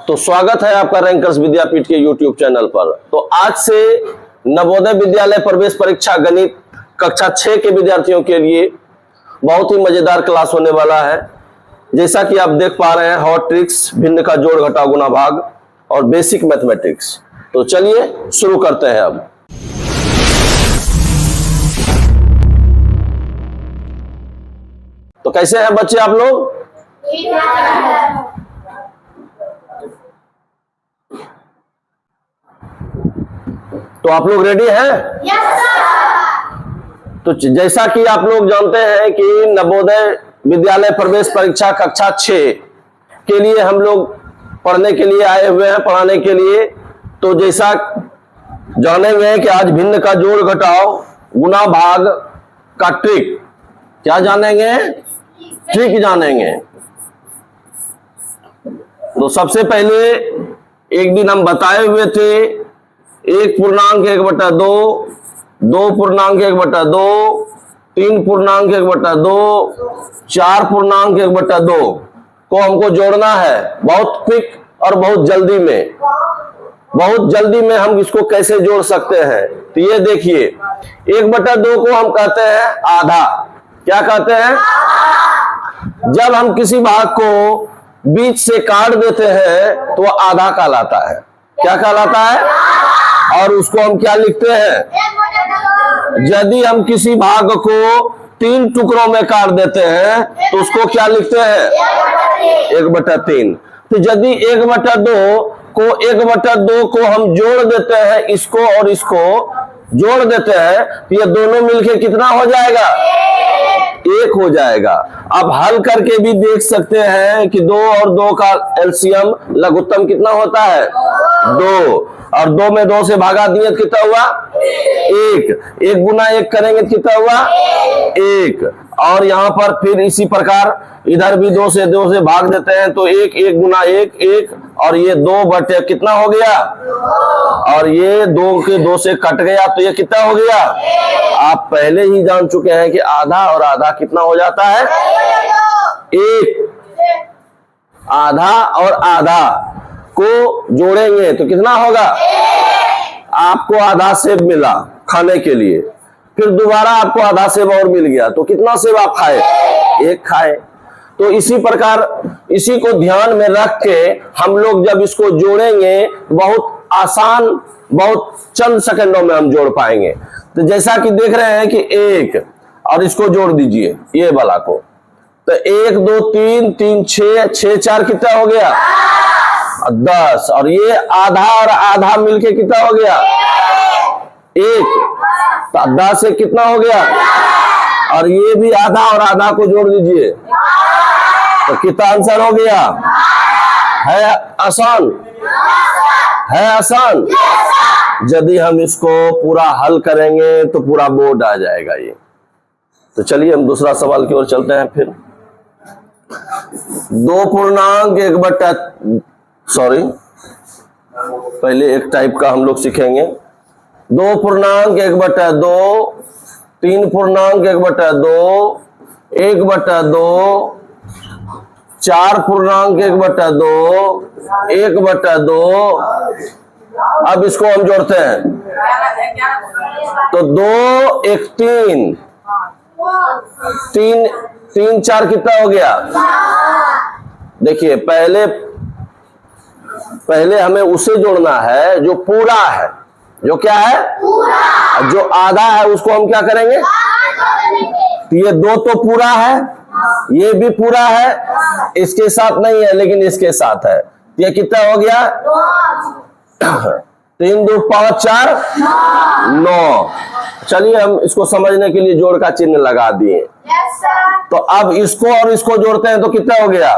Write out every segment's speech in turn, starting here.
तो स्वागत है आपका रैंकर्स विद्यापीठ के यूट्यूब चैनल पर। तो आज से नवोदय विद्यालय प्रवेश परीक्षा गणित कक्षा 6 के विद्यार्थियों के लिए बहुत ही मजेदार क्लास होने वाला है। जैसा कि आप देख पा रहे हैं, हॉट ट्रिक्स, भिन्न का जोड़ घटा गुना भाग और बेसिक मैथमेटिक्स। तो चलिए शुरू करते हैं अब। तो कैसे हैं बच्चे आप लोग? तो आप लोग रेडी हैं? Yes sir. तो जैसा कि आप लोग जानते हैं कि नवोदय विद्यालय प्रवेश परीक्षा कक्षा 6 के लिए हम लोग पढ़ने के लिए आए हुए हैं, पढ़ाने के लिए। तो जैसा जानेंगे कि आज भिन्न का जोड़ घटाओ गुना भाग का ट्रिक, क्या जानेंगे? ट्रिक जानेंगे। तो सबसे पहले एक दिन हम बताए हुए थे 1.1/2, 2.1/2, 3.1/2, 4.1/2 को हमको जोड़ना है बहुत क्विक और बहुत जल्दी में। बहुत जल्दी में हम इसको कैसे जोड़ सकते हैं? तो ये देखिए, 1/2 को हम कहते हैं आधा। क्या कहते हैं? जब हम किसी भाग को बीच से काट देते हैं तो वह आधा कहलाता है। क्या कहलाता है? और उसको हम क्या लिखते हैं? यदि हम किसी भाग को 3 टुकड़ों में काट देते हैं तो उसको क्या लिखते हैं? 1/3। तो यदि 1/2 को हम जोड़ देते हैं, इसको और इसको जोड़ देते हैं, तो ये दोनों मिलके कितना हो जाएगा? 1 हो जाएगा। अब हल करके भी देख सकते हैं कि 2 और 2 का एलसीएम लघुत्तम कितना होता है? 2। और 2 में 2 से भागा दिए तो कितना हुआ? 1। 1 गुना 1 करेंगे तो कितना हुआ? 1। और यहाँ पर फिर इसी प्रकार इधर भी 2 से भाग देते हैं तो 1, 1 गुना 1, 1। और ये 2 बटे कितना हो गया? और ये 2 के 2 से कट गया तो ये कितना हो गया? आप पहले ही जान चुके हैं कि आधा और आधा कितना हो जाता है? 1। आधा और आधा को जोड़ेंगे तो कितना होगा? आपको आधा सेब मिला खाने के लिए, फिर दोबारा आपको आधा सेब और मिल गया, तो कितना सेब आप खाए? 1 खाए। तो इसी प्रकार इसी को ध्यान में रख के हम लोग जब इसको जोड़ेंगे बहुत आसान, बहुत चंद सेकंडों में हम जोड़ पाएंगे। तो जैसा कि देख रहे हैं कि 1 और इसको जोड़ दीजिए ये वाला को, तो 1 2 3 3 6 6 4 कितना हो गया? 10। और ये आधा और आधा मिलके कितना हो गया? 1। तो 10 से कितना हो गया? और ये भी आधा और आधा को जोड़ दीजिए तो कितना आंसर हो गया? है आसान? है आसान? यदि हम इसको पूरा हल करेंगे तो पूरा बोर्ड आ जाएगा ये। तो चलिए हम दूसरा सवाल की ओर चलते हैं। फिर 2.1 एक टाइप का हम लोग सीखेंगे। 2.1/2, 3.1/2, 1/2, 4.1/2, 1/2। अब इसको हम जोड़ते हैं तो 2 1 3 3 3 4 कितना हो गया? देखिए पहले हमें उसे जोड़ना है जो पूरा है। जो क्या है? पूरा। जो आधा है उसको हम क्या करेंगे? तो ये 2 तो पूरा है, ये भी पूरा है, इसके साथ नहीं है लेकिन इसके साथ है। ये कितना हो गया? 3 2 5 4 9। चलिए हम इसको समझने के लिए जोड़ का चिन्ह लगा दिए। तो अब इसको और इसको जोड़ते हैं तो कितना हो गया?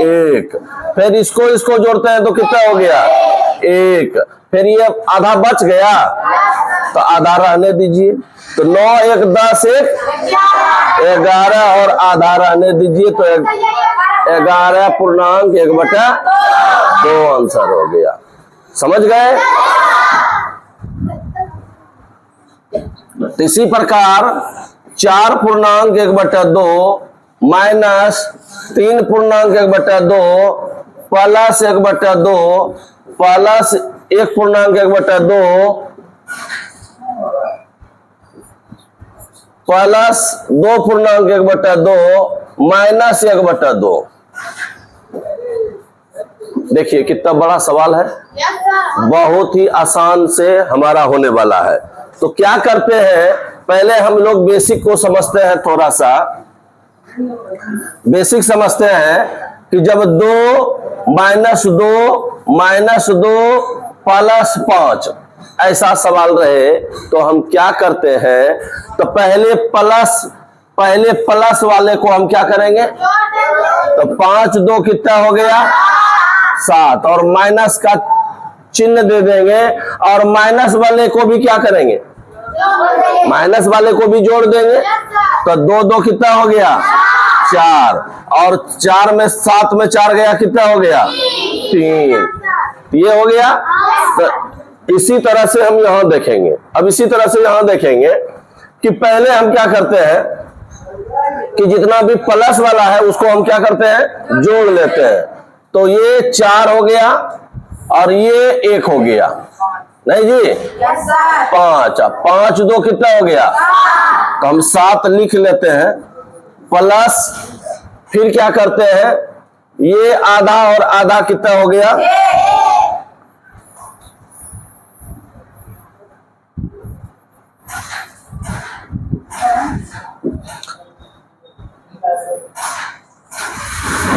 1। फिर इसको जोड़ते हैं तो कितना हो गया? 1। फिर ये आधा बच गया तो आधा रहने दीजिए। तो 9 1 10 1 11 और आधा रहने दीजिए तो 11.1/2 आंसर हो गया। समझ गए? इसी प्रकार 4.1/2 minus 3.1/2 plus 1/2 plus 1.1/2 plus 2.1/2 minus 1/2। देखिए कितना बड़ा सवाल है, बहुत ही आसान से हमारा होने वाला है। तो क्या करते हैं, पहले हम लोग बेसिक को समझते हैं, थोड़ा सा बेसिक समझते हैं कि जब 2 -2 प्लस 5 ऐसा सवाल रहे तो हम क्या करते हैं, तो पहले प्लस वाले को हम क्या करेंगे, तो 5 2 कितना हो गया 7, और माइनस का चिन्ह दे देंगे, और माइनस वाले को भी क्या करेंगे, माइनस वाले को भी जोड़ देंगे। तो 2 2 कितना हो गया 4, और 4 में 7 में 4 गया, कितना हो गया 3, ये हो गया। तो इसी तरह से हम यहां देखेंगे, अब इसी तरह से यहां देखेंगे कि पहले हम क्या करते हैं कि जितना भी प्लस वाला है उसको हम क्या करते हैं, जोड़ लेते हैं। तो ये 4 हो गया और ये 1 हो गया, नहीं जी 5, 5 2 कितना हो गया, तो हम 7 लिख लेते हैं, प्लस फिर क्या करते हैं, ये आधा और आधा कितना हो गया,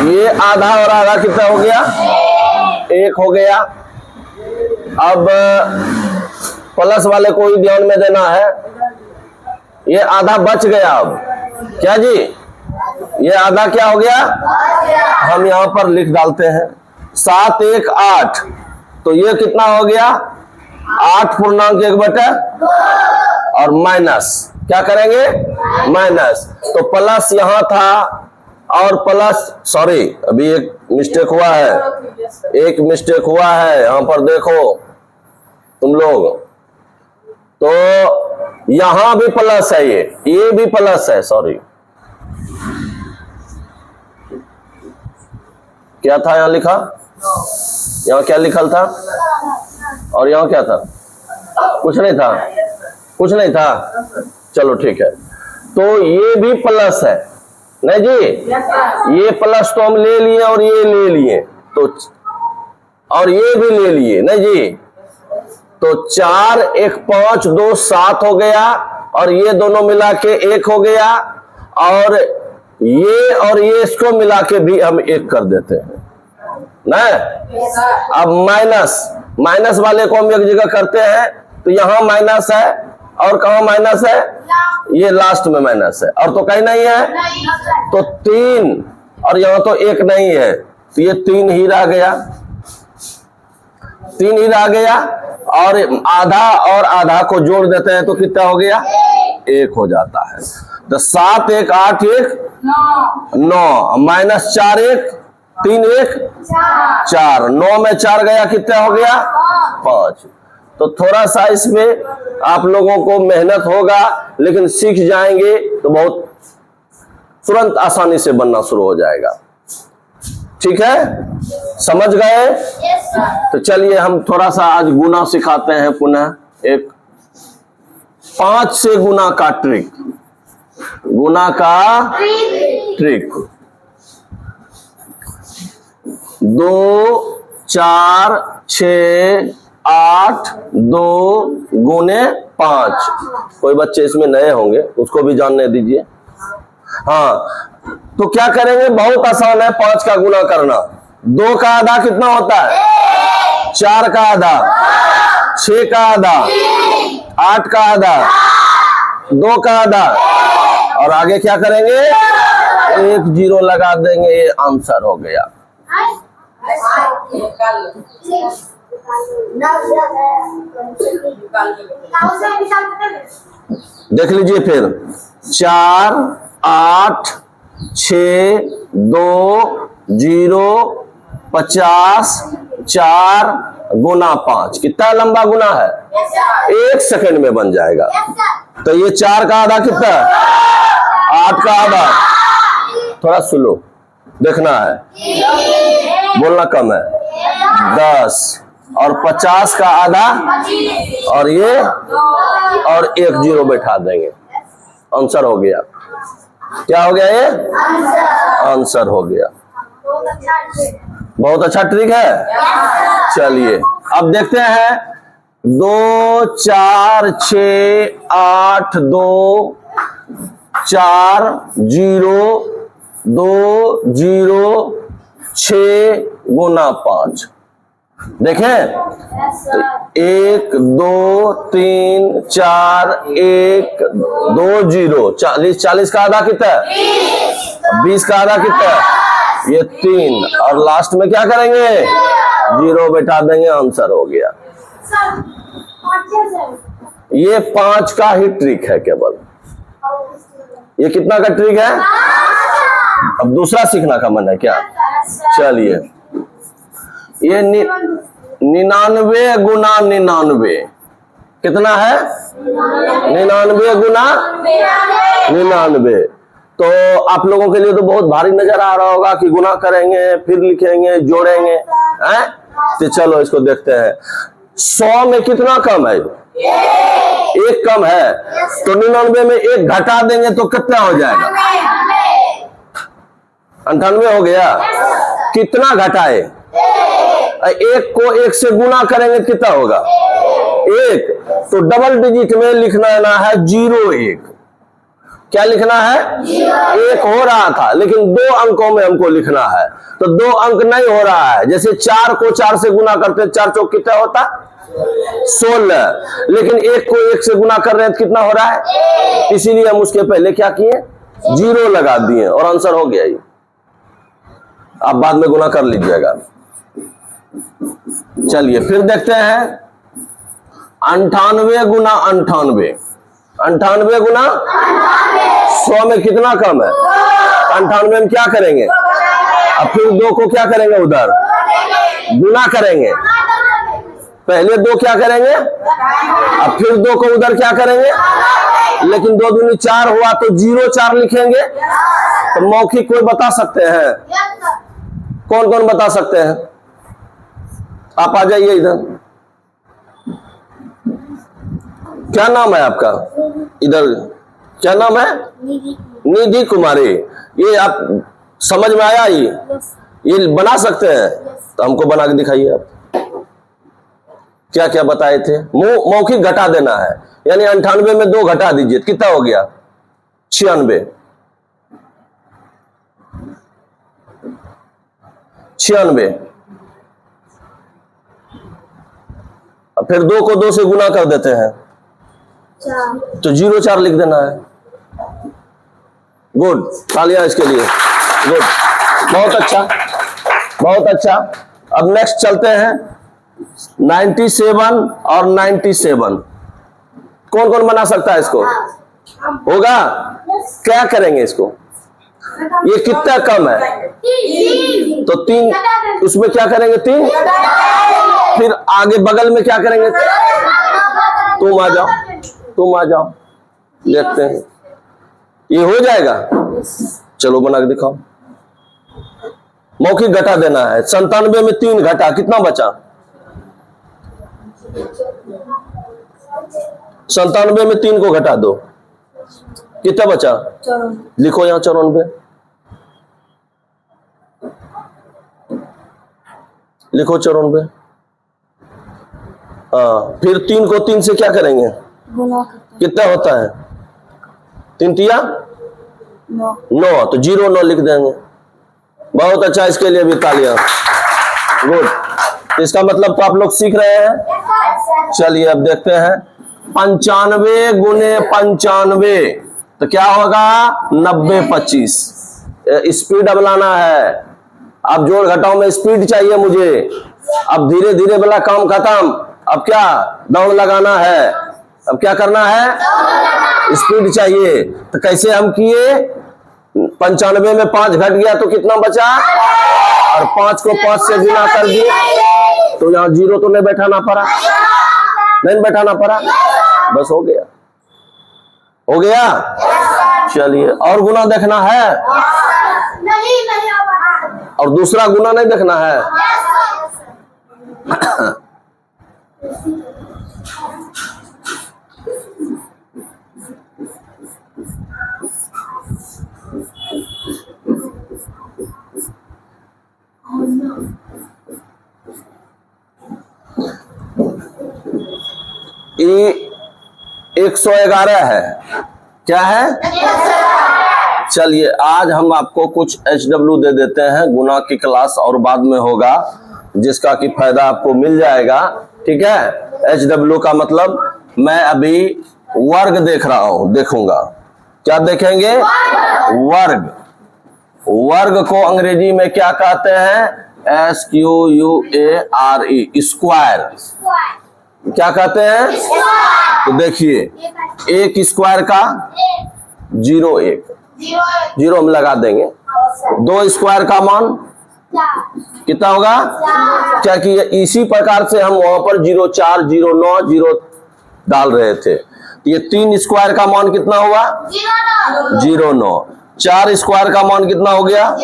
ये आधा और आधा कितना हो गया 1 हो गया। अब प्लस वाले को ही ध्यान में देना है, ये आधा बच गया। अब क्या जी, ये आधा क्या हो गया, हम यहां पर लिख डालते हैं 7 1 8, तो ये कितना हो गया 8.1/2 और माइनस क्या करेंगे, माइनस। तो प्लस यहां था और प्लस, सॉरी अभी एक मिस्टेक हुआ है, एक मिस्टेक हुआ है यहां पर, देखो तुम लोग, तो यहां भी प्लस है, ये भी प्लस है, सॉरी क्या था यहां लिखा, यहां क्या लिखा था, और यहां क्या था, कुछ नहीं था, कुछ नहीं था, चलो ठीक है। तो ये भी प्लस है, नहीं जी, ये प्लस तो हम ले लिए और ये ले लिए, तो और ये भी ले लिए, नहीं जी, तो 4 1 5 2 7 हो गया, और ये दोनों मिला के 1 हो गया, और ये इसको मिला के भी हम 1 कर देते हैं ना। अब माइनस वाले को हम एक जगह करते हैं, तो यहां माइनस है, और कहां माइनस है, ये लास्ट में माइनस है, और तो कहीं नहीं है, तो 3, और यहां तो 1 नहीं है, तो ये 3 ही रह गया, 3 ही रह गया, और आधा और आधा को जोड़ देते हैं तो कितना हो गया 1 हो जाता है। तो 7 1 8 1 9 माइनस 4 1 3 1 4, 9 में 4 गया, कितना हो गया 5। तो थोड़ा सा इसमें आप लोगों को मेहनत होगा, लेकिन सीख जाएंगे तो बहुत तुरंत आसानी से बनना शुरू हो जाएगा। ठीक है, समझ गए? तो चलिए हम थोड़ा सा आज गुना सिखाते हैं पुनः, एक 5 से गुना का ट्रिक, गुना का ट्रिक। 2 4 6 8 2 गुने 5। कोई बच्चे इसमें नए होंगे, उसको भी जानने दीजिए। हाँ, तो क्या करेंगे, बहुत आसान है 5 का गुना करना। 2 का आधा कितना होता है, 4 का आधा, 6 का आधा, 8 का आधा, 2 का आधा, और आगे क्या करेंगे, 1 0 लगा देंगे, ये आंसर हो गया। देख लीजिए फिर, 4 8 6 2 0 50 4 गुना 5। कितना लंबा गुना है, 1 सेकंड में बन जाएगा। तो ये 4 का आधा कितना है, 8 का आधा, थोड़ा स्लो देखना है, बोलना कम है 10 और 50 का आधा और ये और एक जीरो बैठा देंगे, आंसर हो गया। क्या हो गया? ये आंसर हो गया। बहुत अच्छा ट्रिक है। चलिए अब देखते हैं 2 4 6 8 2 4 0 2 0 6 गुना 5। देखें 1 2 3 4 1 2 0 40 का आधा कितना है? 20 का आधा कितना है? ये 3 और लास्ट में क्या करेंगे? जीरो बैठा देंगे, आंसर हो गया। ये 5 का ही ट्रिक है केवल। ये कितना का ट्रिक है? अब दूसरा सीखना का मन है क्या? चलिए ये 99 गुना 99 कितना है? 99 गुना 99। तो आप लोगों के लिए तो बहुत भारी नजर आ रहा होगा कि गुना करेंगे फिर लिखेंगे जोड़ेंगे हैं? तो चलो इसको देखते हैं। 100 में कितना कम है? एक कम है, तो 99 में एक घटा देंगे तो कितना हो जाएगा? 98 हो गया। कितना घटाए? एक को एक से गुना करेंगे तो कितना होगा? 1। तो डबल डिजिट में लिखना है 01। क्या लिखना है? 1 हो रहा था लेकिन 2 अंकों में हमको लिखना है, तो 2 अंक नहीं हो रहा है। जैसे 4 को 4 से गुना करते 4 चौक कितना होता? 16। लेकिन 1 को 1 से गुना कर रहे हैं तो कितना हो रहा है? इसीलिए हम उसके पहले क्या किए? 0 लगा दिए और आंसर हो गया। आप बाद में गुना कर लीजिएगा। चलिए फिर देखते हैं 98 गुना 98। 98 गुना 100 में कितना कम है? 98 में क्या करेंगे? अब फिर 2 को क्या करेंगे? उधर गुना करेंगे। पहले 2 क्या करेंगे? अब फिर 2 को उधर क्या करेंगे? लेकिन 2 दूनी 4 हुआ तो 04 लिखेंगे। तो मौखिक कोई बता सकते हैं? कौन कौन बता सकते हैं? आप आ जाइए इधर। क्या नाम है आपका? इधर क्या नाम है? निधि कुमारी। ये आप समझ में आया? ये बना सकते हैं? तो हमको बना के दिखाइए आप। क्या क्या बताए थे? मौखिक घटा देना है, यानी 98 में 2 घटा दीजिए, कितना हो गया? 96। 96। फिर 2 को 2 से गुना कर देते हैं तो 04 लिख देना है। गुड, तालियां इसके लिए। गुड, बहुत अच्छा, बहुत अच्छा। अब नेक्स्ट चलते हैं 97 और 97। कौन कौन बना सकता है इसको? होगा? क्या करेंगे इसको? ये कितना कम है? तो 3, उसमें क्या करेंगे? 3। फिर आगे बगल में क्या करेंगे? तुम आ जाओ, तुम आ जाओ, देखते हैं ये हो जाएगा। चलो बना के दिखाओ। मौखिक घटा देना है। 97 में 3 घटा, कितना बचा? 97 में 3 को घटा दो, कितना बचा? लिखो यहां 94। लिखो 94। फिर 3 को 3 से क्या करेंगे? कितना होता है? 3 तिया 9, तो 09 लिख देंगे। बहुत अच्छा, इसके लिए भी तालियां। गुड, इसका मतलब तो आप लोग सीख रहे हैं। चलिए अब देखते हैं 95 गुने 95, तो क्या होगा? 90 25। स्पीड अब लाना है। अब जोड़ घटाओ में स्पीड चाहिए मुझे। अब धीरे धीरे वाला काम खत्म। अब क्या? दौड़ लगाना है। अब क्या करना है? स्पीड चाहिए। तो कैसे हम किए? 95 में 5 घट गया तो कितना बचा? और 5 को 5 से गुना कर दिए तो यहाँ 0 तो नहीं बैठाना पड़ा, नहीं बैठाना पड़ा, बस हो गया। हो गया। चलिए और गुना देखना है, और दूसरा गुना नहीं देखना है। ये 111 है, क्या है? चलिए आज हम आपको कुछ HW दे देते हैं, गुना की क्लास और बाद में होगा जिसका कि फायदा आपको मिल जाएगा। ठीक है, HW का मतलब मैं अभी वर्ग देख रहा हूं, देखूंगा। क्या देखेंगे? वर्ग। वर्ग को अंग्रेजी में क्या कहते हैं? SQUARE, square. क्या कहते हैं? तो देखिए, एक स्क्वायर का 0 1 0 हम लगा देंगे। 2 स्क्वायर का मान कितना होगा? क्या कि इसी प्रकार से हम वहां पर 0 4 0 9 0 डाल रहे थे। ये 3 स्क्वायर का मान कितना हुआ? 0 9। 4 स्क्वायर का मान कितना हो गया?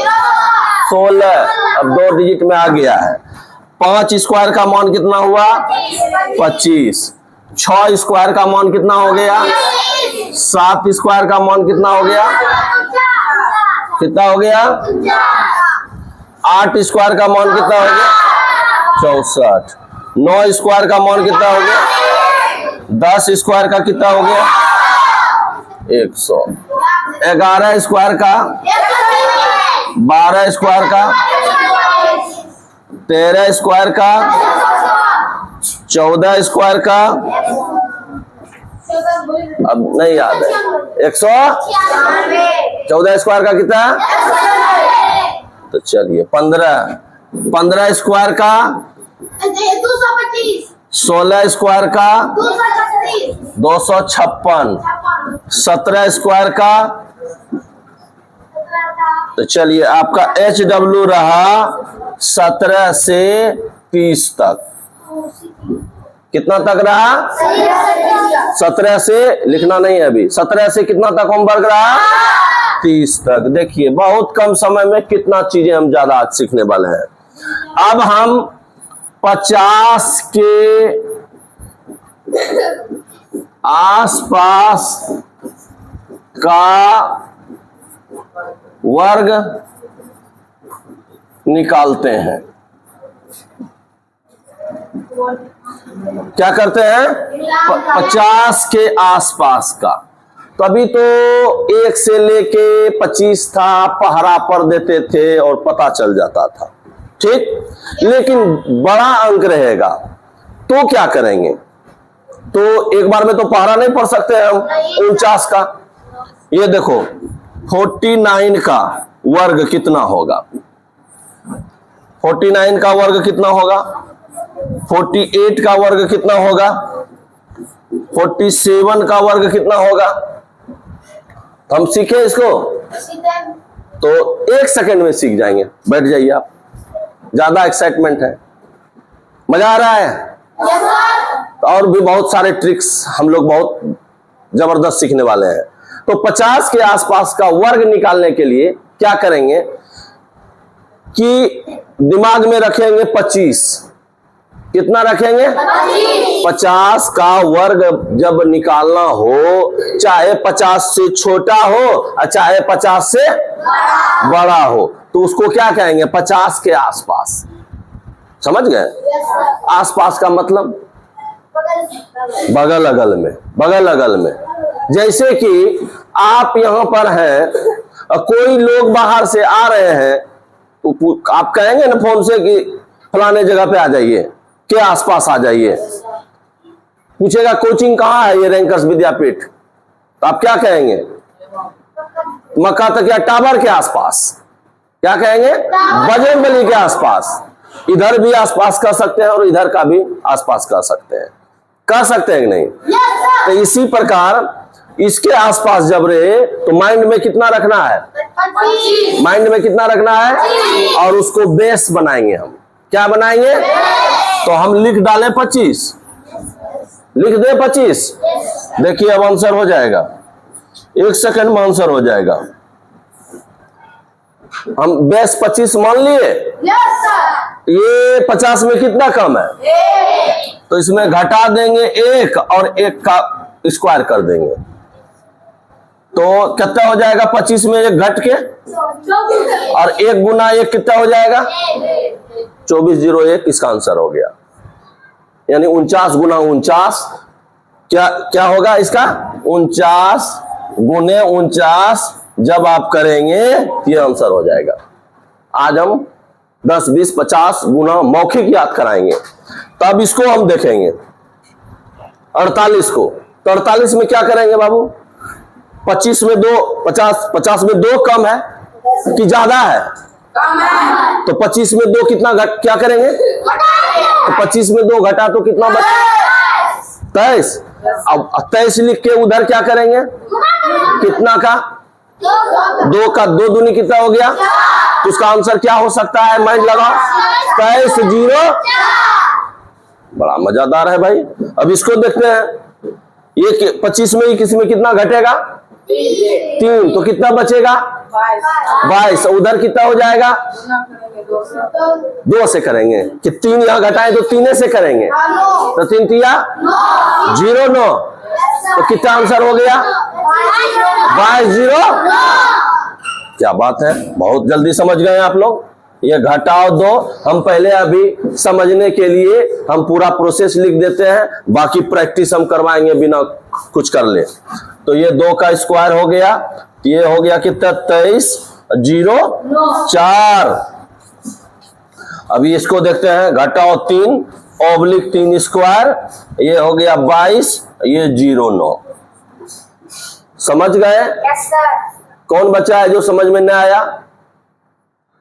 16। अब 2 डिजिट में आ गया है। 5 स्क्वायर का मान कितना हुआ? 25। 6 स्क्वायर का मान कितना हो गया? 7 स्क्वायर का मान कितना हो गया? कितना हो गया? 8 स्क्वायर का मान कितना हो गया? 64। 9 स्क्वायर का मान कितना हो गया? 10 स्क्वायर का कितना हो गया? 100। 11 स्क्वायर का, 12 स्क्वायर का, 13 स्क्वायर का, 14 स्क्वायर का, अब नहीं याद है, 114 स्क्वायर का कितना? तो चलिए 15 स्क्वायर का, 16 स्क्वायर का, 256, 17 स्क्वायर का। तो चलिए आपका HW रहा 17 से 30 तक। कितना तक रहा? 17 से लिखना नहीं है अभी। 17 से कितना तक होमवर्क रहा? 30 तक। देखिए बहुत कम समय में कितना चीजें हम ज्यादा आज सीखने वाले हैं। अब हम 50 के आसपास का वर्ग निकालते हैं। क्या करते हैं? 50 के आसपास का। तो अभी तो 1 से लेके 25 था, पहरा पर देते थे और पता चल जाता था। ठीक, लेकिन बड़ा अंक रहेगा तो क्या करेंगे? तो एक बार में तो पहरा नहीं पढ़ सकते हम 49 का। ये देखो 49 का वर्ग कितना होगा? 49 का वर्ग कितना होगा? 48 का वर्ग कितना होगा? 47 का वर्ग कितना होगा? हम सीखे इसको तो 1 सेकंड में सीख जाएंगे। बैठ जाइए आप, ज्यादा एक्साइटमेंट है, मजा आ रहा है। और भी बहुत सारे ट्रिक्स हम लोग बहुत जबरदस्त सीखने वाले हैं। तो 50 के आसपास का वर्ग निकालने के लिए क्या करेंगे कि दिमाग में रखेंगे 25। कितना रखेंगे? 50 का वर्ग जब निकालना हो, चाहे 50 से छोटा हो और चाहे 50 से बड़ा हो, तो उसको क्या कहेंगे? 50 के आसपास। समझ गए? आसपास का मतलब बगल अगल में, बगल अगल में। जैसे कि आप यहां पर हैं, कोई लोग बाहर से आ रहे हैं तो आप कहेंगे ना फोन से कि फलाने जगह पे आ जाइए, के आसपास आ जाइए। पूछेगा कोचिंग कहाँ है? ये रैंकर्स विद्यापीठ। तो आप क्या कहेंगे? मक्का तकिया टावर के आसपास। क्या कहेंगे? बजरंगबली के आसपास। इधर भी आसपास कर सकते हैं और इधर का भी आसपास कर सकते हैं। कर सकते हैं कि नहीं? तो इसी प्रकार इसके आसपास जब रहे तो माइंड में कितना रखना है? माइंड में कितना रखना है? और उसको बेस बनाएंगे हम। क्या बनाएंगे? तो हम लिख डालें 25, लिख दे 25। देखिए अब आंसर हो जाएगा, 1 सेकंड में आंसर हो जाएगा। हम बेस 25 मान लिए। ये 50 में कितना कम है? तो इसमें घटा देंगे 1 और 1 का स्क्वायर कर देंगे, तो कितना हो जाएगा? 25 में 1 घट के और 1 गुना 1 कितना हो जाएगा? 2401 इसका आंसर हो गया। यानी 49 गुना 49 क्या होगा इसका? 49 गुने 49 जब आप करेंगे ये आंसर हो जाएगा। आज हम 10, 20, 50 गुना मौखिक याद कराएंगे। तब इसको हम देखेंगे 48 को। तो 48 में क्या करेंगे बाबू? 25 में 2, 50 में 2 कम है कि ज्यादा है? कम है। तो 25 में 2 कितना क्या करेंगे? तो 25 में 2 घटा तो कितना बचा? 23। अब 23 लिख के उधर क्या करेंगे? कितना का? 2 का 2 दूनी कितना हो गया? तो उसका आंसर क्या हो सकता है? माइंड लगाओ। 23 0। बड़ा मजादार है भाई। अब इसको देखते हैं। ये 25 में किसमें कितना घटेगा? 3। तो कितना बचेगा? 22। उधर कितना हो जाएगा? 2 से करेंगे कि 3 यहां घटाएं तो 3 से करेंगे, तो 3 तिया 0 9। तो कितना आंसर हो गया? 22 0। क्या बात है, बहुत जल्दी समझ गए आप लोग। ये घटाओ 2 हम पहले अभी समझने के लिए हम पूरा प्रोसेस लिख देते हैं, बाकी प्रैक्टिस हम करवाएंगे बिना कुछ कर ले। तो ये 2 का स्क्वायर हो गया, ये हो गया कितना? 23 0 4। अभी इसको देखते हैं। घटाओ 3 ऑब्लिक 3 स्क्वायर, ये हो गया 22, ये 0 9। समझ गए? कौन बचा है जो समझ में नहीं आया?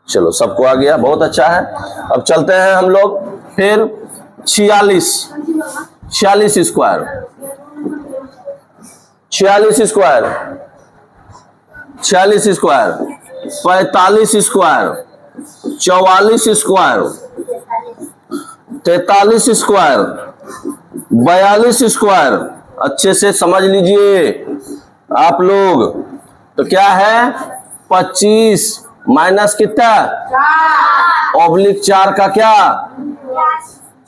चलो सबको आ गया, बहुत अच्छा है। अब चलते हैं हम लोग फिर 46 square, 46 square, 46 square, 45 square, 44 square, 43 square, 42 square. अच्छे से समझ लीजिए आप लोग। तो क्या है? 25 माइनस कितना? ऑब्लिक 4 का क्या?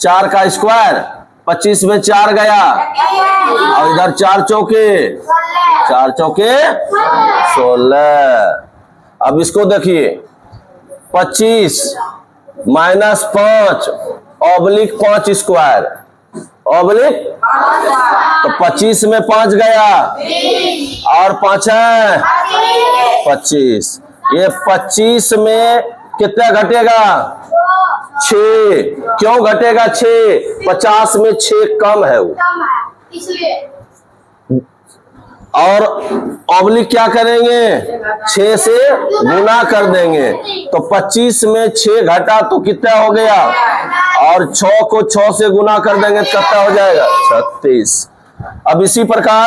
4 का स्क्वायर। 25 में 4 गया और इधर 4 चौके 16। अब इसको देखिए, 25 माइनस 5 ऑब्लिक 5 स्क्वायर, ऑब्लिक। तो 25 में 5 गया और 5 है 25। ये 25 में कितना घटेगा? 6। क्यों घटेगा 6? 50 में 6 कम है वो, और ऑब्लिक क्या करेंगे? 6 से गुना कर देंगे। तो 25 में 6 घटा तो कितना हो गया? और 6 को 6 से गुना कर देंगे तो कितना हो जाएगा? 36। अब इसी प्रकार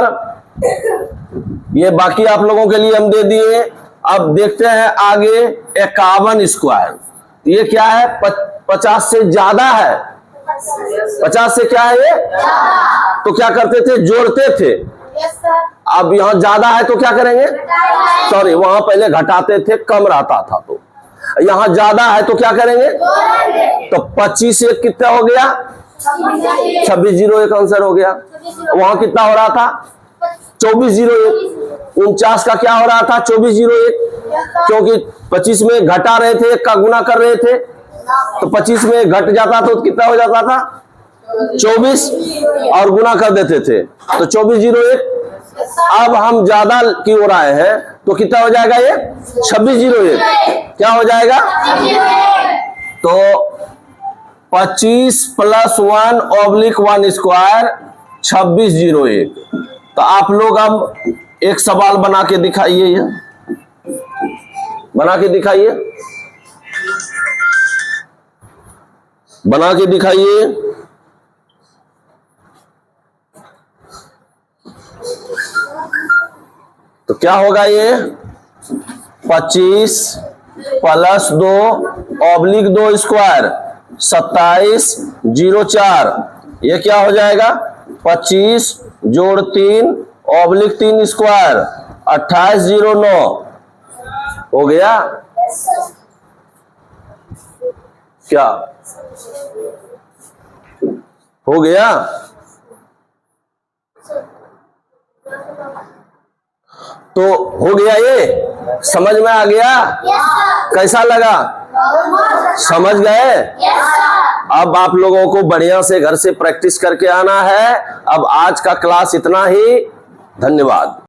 ये बाकी आप लोगों के लिए हम दे दिए। अब देखते हैं आगे 51 स्क्वायर। ये क्या है? 50 से ज्यादा है। 50 से क्या है ये? तो क्या करते थे? जोड़ते थे। अब यहाँ ज्यादा है तो क्या करेंगे? सॉरी, वहां पहले घटाते थे, कम रहता था। तो यहाँ ज्यादा है तो क्या करेंगे? तो 25 1 कितना हो गया? 26 0 1 आंसर हो गया। वहां कितना हो रहा था? 24 0 1। 49 का क्या हो रहा था? 24 0 1, क्योंकि 25 में घटा रहे थे, 1 का गुना कर रहे थे। तो 25 में घट जाता तो कितना हो जाता था? 24 और गुना कर देते थे, तो 24 0 1। अब हम ज्यादा की ओर आए हैं तो कितना हो जाएगा? ये 26 0 1 क्या हो जाएगा? तो 25 + 1 ऑब्लिक 1 स्क्वायर 26 0 1। तो आप लोग अब एक सवाल बना के दिखाइए, ये बना के दिखाइए, बना के दिखाइए। तो क्या होगा? ये 25 + 2 ऑब्लिक 2 स्क्वायर 27 0 4। ये क्या हो जाएगा? 25 जोड़ 3 ऑब्लिक 3 स्क्वायर 28 0 9 हो गया। क्या हो गया? तो हो गया, ये समझ में आ गया? कैसा लगा? समझ गए? अब आप लोगों को बढ़िया से घर से प्रैक्टिस करके आना है। अब आज का क्लास इतना ही। धन्यवाद।